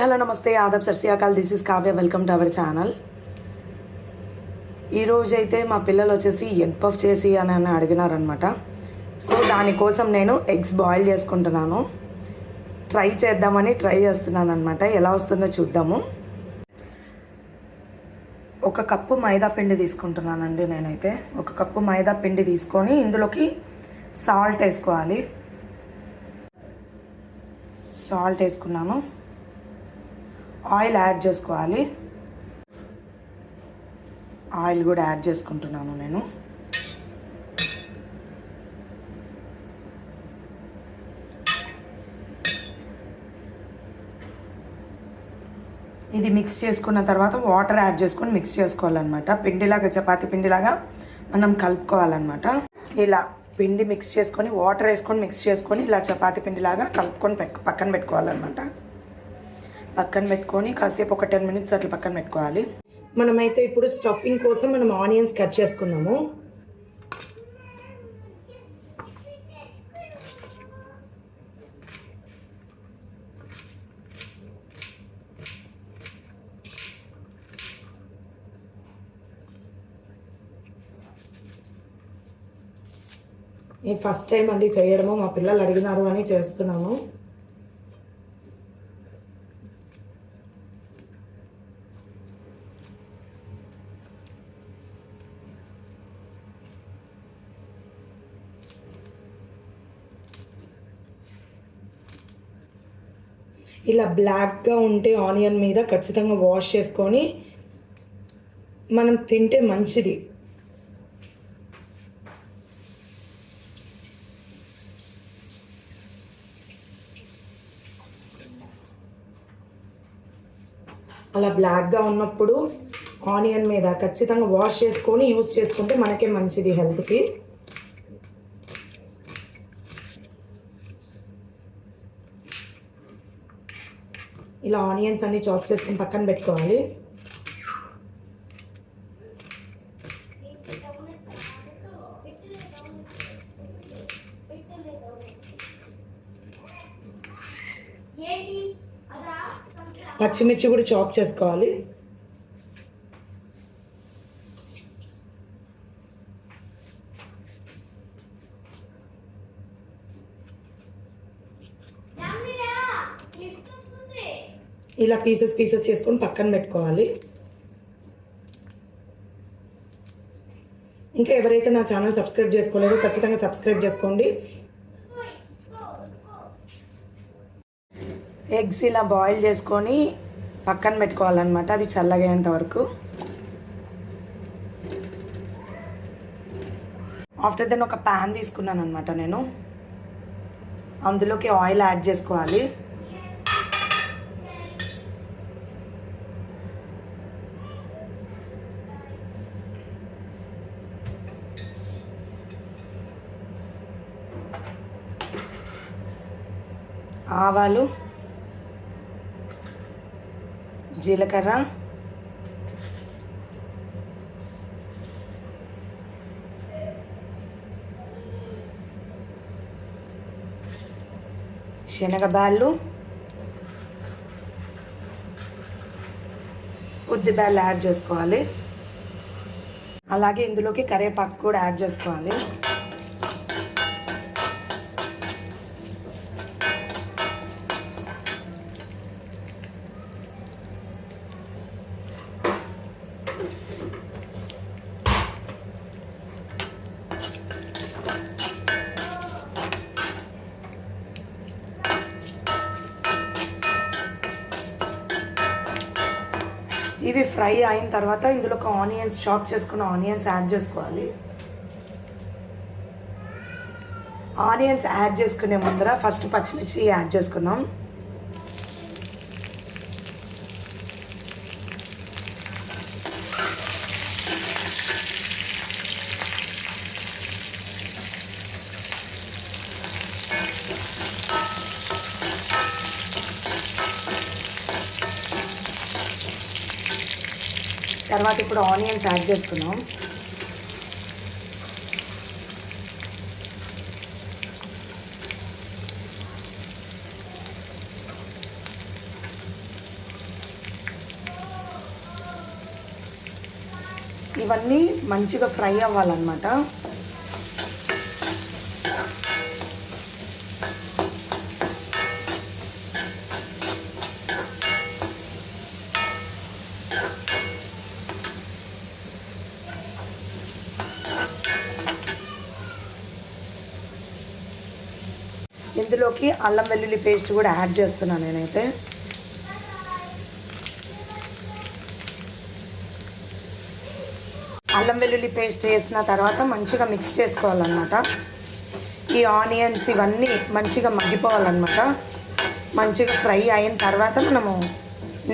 Hello నమస్తే ఆదాబ్ సత్ శ్రీ అకాల్. This is Kavya. Welcome to our channel. ఈరోజు అయితే మా పిల్లలు వచ్చేసి ఎగ్ పఫ్ చేసి అని అడిగినారనమాట. సో దానికోసం నేను ఎగ్స్ బాయిల్ చేసుకుంటున్నాను. ట్రై చేస్తున్నాను అనమాట. ఎలా వస్తుందో చూద్దాము. ఒక కప్పు మైదా పిండి తీసుకుంటున్నానండి నేనైతే. ఒక కప్పు మైదా పిండి తీసుకొని ఇందులోకి సాల్ట్ వేసుకోవాలి. సాల్ట్ వేసుకున్నాను. ఆయిల్ యాడ్ చేసుకోవాలి. ఆయిల్ కూడా యాడ్ చేసుకుంటున్నాను నేను. ఇది మిక్స్ చేసుకున్న తర్వాత వాటర్ యాడ్ చేసుకొని మిక్స్ చేసుకోవాలన్నమాట. పిండిలాగా, చపాతీ పిండిలాగా మనం కలుపుకోవాలన్నమాట. ఇలా పిండి మిక్స్ చేసుకొని వాటర్ వేసుకొని మిక్స్ చేసుకొని ఇలా చపాతీ పిండిలాగా కలుపుకొని పక్కన పెట్టుకోవాలన్నమాట. పక్కన పెట్టుకొని కాసేపు ఒక 10 minutes అట్లా పక్కన పెట్టుకోవాలి. మనమైతే ఇప్పుడు స్టఫింగ్ కోసం మనం ఆనియన్స్ కట్ చేసుకుందాము. ఈ ఫస్ట్ టైం అండి చేయడము. మా పిల్లలు అడిగినారు అని చేస్తున్నాను. ఇలా బ్లాక్గా ఉంటే ఆనియన్ మీద ఖచ్చితంగా వాష్ చేసుకొని మనం తింటే మంచిది. అలా బ్లాక్గా ఉన్నప్పుడు ఆనియన్ మీద ఖచ్చితంగా వాష్ చేసుకొని యూస్ చేసుకుంటే మనకే మంచిది హెల్త్కి. ఇలా ఆనియన్స్ అన్ని చాప్ చేసుకొని పక్కన పెట్టుకోవాలి. పచ్చిమిర్చి కూడా చాప్ చేసుకోవాలి. ఇలా పీసెస్ చేసుకొని పక్కన పెట్టుకోవాలి. ఇంకా ఎవరైతే నా ఛానల్ సబ్స్క్రైబ్ చేసుకోలేదో ఖచ్చితంగా సబ్స్క్రైబ్ చేసుకోండి. ఎగ్స్ ఇలా బాయిల్ చేసుకొని పక్కన పెట్టుకోవాలన్నమాట. అది చల్లగయ్యేంత వరకు. ఆఫ్టర్ దెన్ ఒక ప్యాన్ తీసుకున్నాను అనమాట నేను. అందులోకి ఆయిల్ యాడ్ చేసుకోవాలి. ఆవాలు, జీలకర్ర, శనగబాళ్ళు, ఉద్దిబ్యాళ్ళు యాడ్ చేసుకోవాలి. అలాగే ఇందులోకి కరివేపాకు కూడా యాడ్ చేసుకోవాలి. ఇవి ఫ్రై అయిన తర్వాత ఇందులో ఒక ఆనియన్స్, చాప్ చేసుకున్న ఆనియన్స్ యాడ్ చేసుకోవాలి. ఆనియన్స్ యాడ్ చేసుకునే ముందర ఫస్ట్ పచ్చిమిర్చి యాడ్ చేసుకుందాం. తర్వాత ఇప్పుడు ఆనియన్స్ యాడ్ చేసుకున్నాం. ఇవన్నీ మంచిగా ఫ్రై అవ్వాలన్నమాట. ఇందులోకి అల్లం వెల్లుల్లి పేస్ట్ కూడా యాడ్ చేస్తున్నాను నేనైతే. అల్లం వెల్లుల్లి పేస్ట్ వేసిన తర్వాత మంచిగా మిక్స్ చేసుకోవాలన్నమాట. ఈ ఆనియన్స్ ఇవన్నీ మంచిగా మగ్గిపోవాలన్నమాట. మంచిగా ఫ్రై అయిన తర్వాత మనము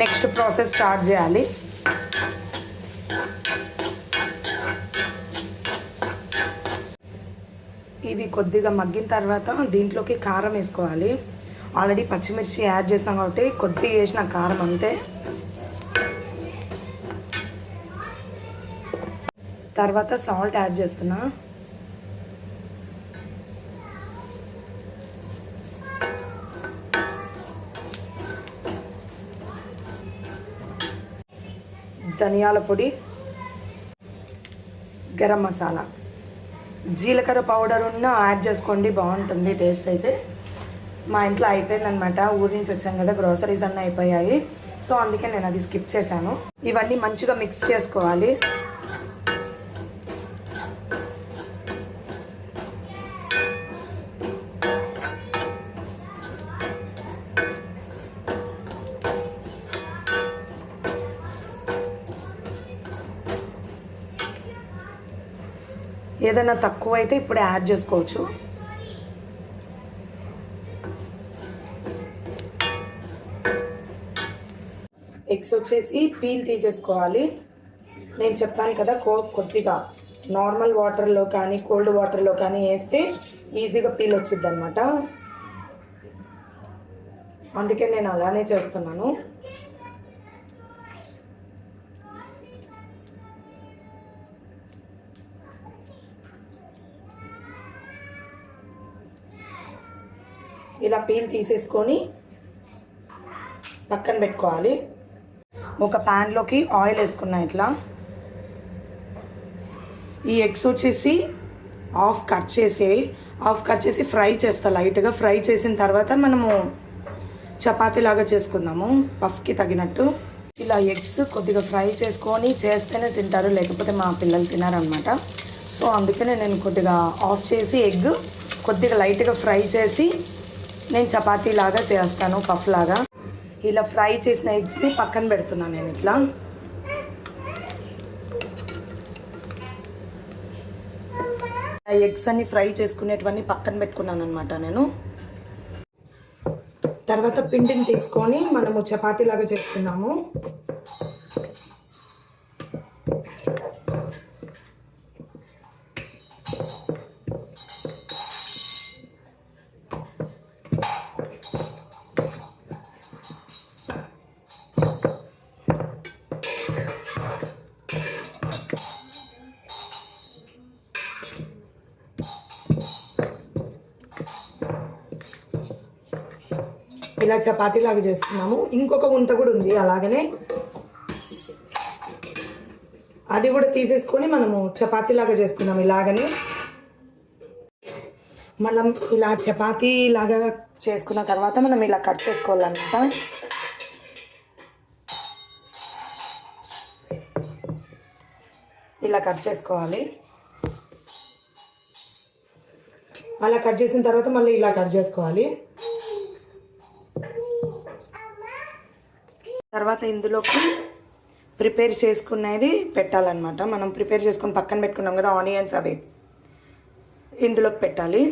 నెక్స్ట్ ప్రాసెస్ స్టార్ట్ చేయాలి. ఇవి కొద్దిగా మగ్గిన తర్వాత దీంట్లోకి కారం వేసుకోవాలి. ఆల్రెడీ పచ్చిమిర్చి యాడ్ చేస్తాం కాబట్టి కొద్దిగా వేసిన కారం అంతే. తర్వాత సాల్ట్ యాడ్ చేస్తున్నా. ధనియాల పొడి, గరం మసాలా, జీలకర్ర పౌడర్ ఉన్న యాడ్ చేసుకోండి, బాగుంటుంది టేస్ట్ అయితే. మా ఇంట్లో అయిపోయిందనమాట, ఊరి నుంచి వచ్చాం కదా, గ్రోసరీస్ అన్నీ అయిపోయాయి. సో అందుకే నేను అది స్కిప్ చేశాను. ఇవన్నీ మంచిగా మిక్స్ చేసుకోవాలి. ఏదైనా తక్కువ అయితే ఇప్పుడు యాడ్ చేసుకోవచ్చు. ఎగ్స్ వచ్చేసి పీల్ తీసేసుకోవాలి. నేను చెప్పాను కదా, కొద్దిగా నార్మల్ వాటర్లో కానీ కోల్డ్ వాటర్లో కానీ వేస్తే ఈజీగా పీల్ వచ్చింది అనమాట. అందుకే నేను అలానే చేస్తున్నాను. ఇలా పీల్ తీసేసుకొని పక్కన పెట్టుకోవాలి. ఒక ప్యాన్లోకి ఆయిల్ వేసుకున్నా ఇట్లా. ఈ ఎగ్స్ వచ్చేసి హాఫ్ కట్ చేసి ఫ్రై చేస్తా. లైట్గా ఫ్రై చేసిన తర్వాత మనము చపాతీలాగా చేసుకుందాము, పఫ్కి తగినట్టు. ఇలా ఎగ్స్ కొద్దిగా ఫ్రై చేసుకొని చేస్తేనే తింటారు, లేకపోతే మా పిల్లలు తినారనమాట. సో అందుకనే నేను కొద్దిగా ఆఫ్ చేసి ఎగ్ కొద్దిగా లైట్గా ఫ్రై చేసి నేను చపాతీ లాగా చేస్తాను, పఫ్ లాగా. ఇలా ఫ్రై చేసిన ఎగ్స్ని పక్కన పెడుతున్నాను నేను ఇట్లా. ఎగ్స్ అన్ని ఫ్రై చేసుకునేటివన్నీ పక్కన పెట్టుకున్నాను అనమాట నేను. తర్వాత పిండిని తీసుకొని మనము చపాతీ లాగా చేసుకున్నాము. ఇలా చపాతీలాగా చేసుకున్నాము. ఇంకొక గుంట కూడా ఉంది అలాగనే, అది కూడా తీసేసుకొని మనము చపాతీలాగా చేసుకున్నాము. ఇలాగనే మనం ఇలా చపాతీలాగా చేసుకున్న తర్వాత మనం ఇలా కట్ చేసుకోవాలన్నమాట. ఇలా కట్ చేసుకోవాలి. అలా కట్ చేసిన తర్వాత మళ్ళీ ఇలా కట్ చేసుకోవాలి. తర్వాత ఇందులోకి ప్రిపేర్ చేసుకునేది పెట్టాలన్నమాట. మనం ప్రిపేర్ చేసుకొని పక్కన పెట్టుకున్నాం కదా ఆనియన్స్, అవి ఇందులోకి పెట్టాలి.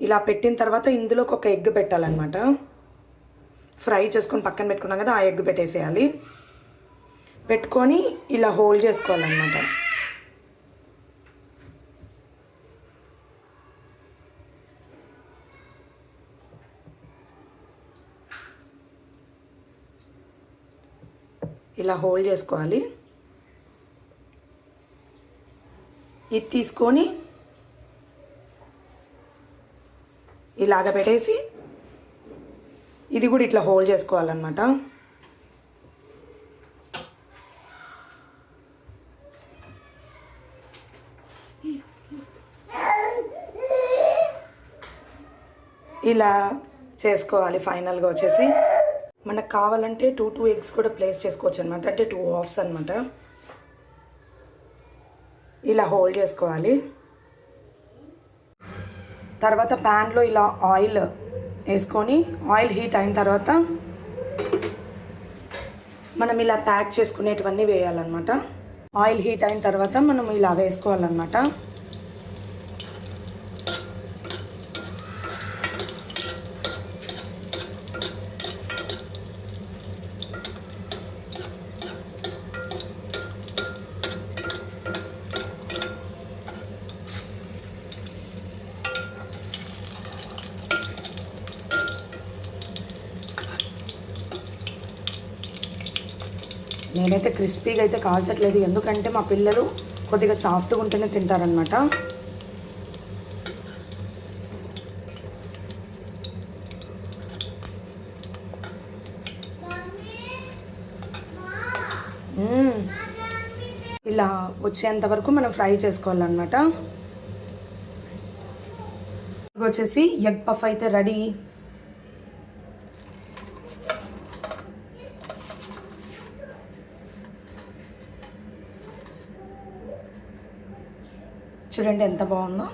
ఇలా పెట్టిన తర్వాత ఇందులోకి ఒక ఎగ్ పెట్టాలన్నమాట. ఫ్రై చేసుకొని పక్కన పెట్టుకున్నాం కదా, ఆ ఎగ్ పెట్టేసేయాలి. పెట్టుకొని ఇలా హోల్డ్ చేసుకోవాలన్నమాట. ఇలా హోల్డ్ చేసుకోవాలి. ఇది తీసుకొని ఇలాగ పెట్టేసి ఇది కూడా ఇట్లా హోల్డ్ చేసుకోవాలన్నమాట. ఇలా చేసుకోవాలి. ఫైనల్గా వచ్చేసి మనకు కావాలంటే 2 ఎగ్స్ కూడా ప్లేస్ చేసుకోవచ్చు అనమాట. అంటే 2 హాఫ్స్ అనమాట. ఇలా హోల్డ్ చేసుకోవాలి. తర్వాత ప్యాన్లో ఇలా ఆయిల్ వేసుకొని ఆయిల్ హీట్ అయిన తర్వాత మనం ఇలా ప్యాక్ చేసుకునేటివన్నీ వేయాలన్నమాట. ఆయిల్ హీట్ అయిన తర్వాత మనం ఇలా వేసుకోవాలన్నమాట. నేనైతే క్రిస్పీగా అయితే కాల్చట్లేదు, ఎందుకంటే మా పిల్లలు కొద్దిగా సాఫ్ట్గా ఉంటేనే తింటారనమాట. ఇలా వచ్చేంత వరకు మనం ఫ్రై చేసుకోవాలన్నమాట. వచ్చేసి ఎగ్ పఫ్ అయితే రెడీ. చూడండి ఎంత బాగుందో.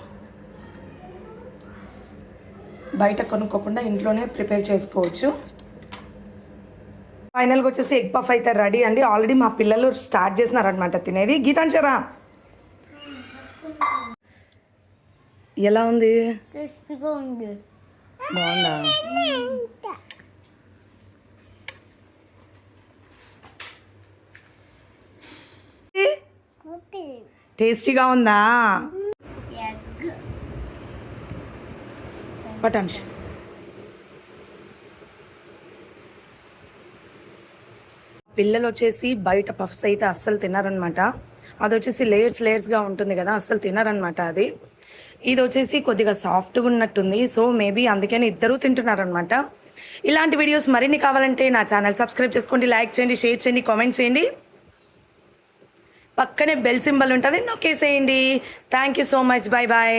బయట కొనుక్కోకుండా ఇంట్లోనే ప్రిపేర్ చేసుకోవచ్చు. ఫైనల్గా వచ్చేసి ఎగ్ పఫ్ అయితే రెడీ అండి. ఆల్రెడీ మా పిల్లలు స్టార్ట్ చేసినారనమాట తినేది. గీతాంచరా ఎలా ఉంది? బాగుందా? టేస్టీగా ఉందా? పటాన్ష్ పిల్లలు వచ్చేసి బయట పఫ్స్ అయితే అస్సలు తిన్నారనమాట. అది వచ్చేసి లేయర్స్గా ఉంటుంది కదా, అస్సలు తిన్నారనమాట. ఇది వచ్చేసి కొద్దిగా సాఫ్ట్గా ఉన్నట్టుంది. సో మేబీ అందుకని ఇద్దరూ తింటున్నారనమాట. ఇలాంటి వీడియోస్ మరిన్ని కావాలంటే నా ఛానల్ సబ్స్క్రైబ్ చేసుకోండి, లైక్ చేయండి, షేర్ చేయండి, కామెంట్ చేయండి. పక్కనే బెల్ సింబల్ ఉంటుంది, నొక్కేసేయండి. Thank you so much. Bye bye.